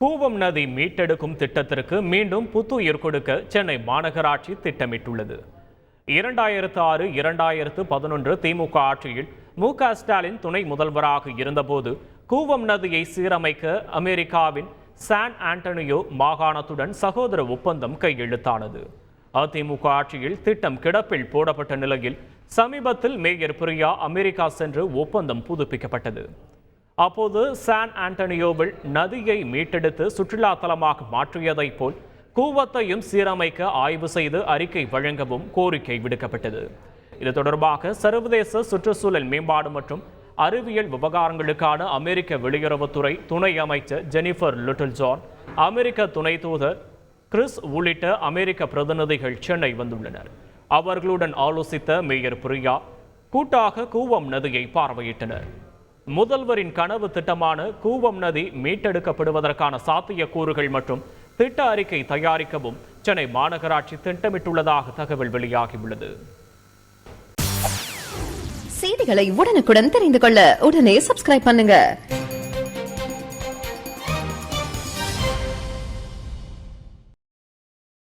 கூவம் நதி மீட்டெடுக்கும் திட்டத்திற்கு மீண்டும் புத்துயிர் கொடுக்க சென்னை மாநகராட்சி திட்டமிட்டுள்ளது. 2006, 2011 திமுக ஆட்சியில் மு.க. ஸ்டாலின் துணை முதல்வராக இருந்தபோது கூவம் நதியை சீரமைக்க அமெரிக்காவின் சான் ஆண்டனியோ மாகாணத்துடன் சகோதர ஒப்பந்தம் கையெழுத்தானது. அதிமுக ஆட்சியில் திட்டம் கிடப்பில் போடப்பட்ட நிலையில் சமீபத்தில் மேயர் பிரியா அமெரிக்கா சென்று ஒப்பந்தம் புதுப்பிக்கப்பட்டது. அப்போது சான் ஆண்டனியோவில் நதியை மீட்டெடுத்து சுற்றுலா தலமாக மாற்றியதை போல் கூவத்தையும் சீரமைக்க ஆய்வு செய்து அறிக்கை வழங்கவும் கோரிக்கை விடுக்கப்பட்டது. இது தொடர்பாக சர்வதேச சுற்றுச்சூழல் மேம்பாடு மற்றும் அறிவியல் விவகாரங்களுக்கான அமெரிக்க வெளியுறவுத்துறை துணை அமைச்சர் ஜெனிஃபர் லிட்டில் ஜான், அமெரிக்க துணை தூதர் கிறிஸ் உள்ளிட்ட அமெரிக்க பிரதிநிதிகள் சென்னை வந்துள்ளனர். அவர்களுடன் ஆலோசித்த மேயர் பிரியா கூட்டாக கூவம் நதியை பார்வையிட்டனர். முதல்வரின் கனவு திட்டமான கூவம் நதி மீட்டெடுக்கப்படுவதற்கான சாத்தியக்கூறுகள் மற்றும் திட்ட அறிக்கை தயாரிக்கவும் சென்னை மாநகராட்சி திட்டமிட்டுள்ளதாக தகவல் வெளியாகியுள்ளது. செய்திகளை உடனுக்குடன் தெரிந்து கொள்ள உடனே சப்ஸ்கிரைப் பண்ணுங்க.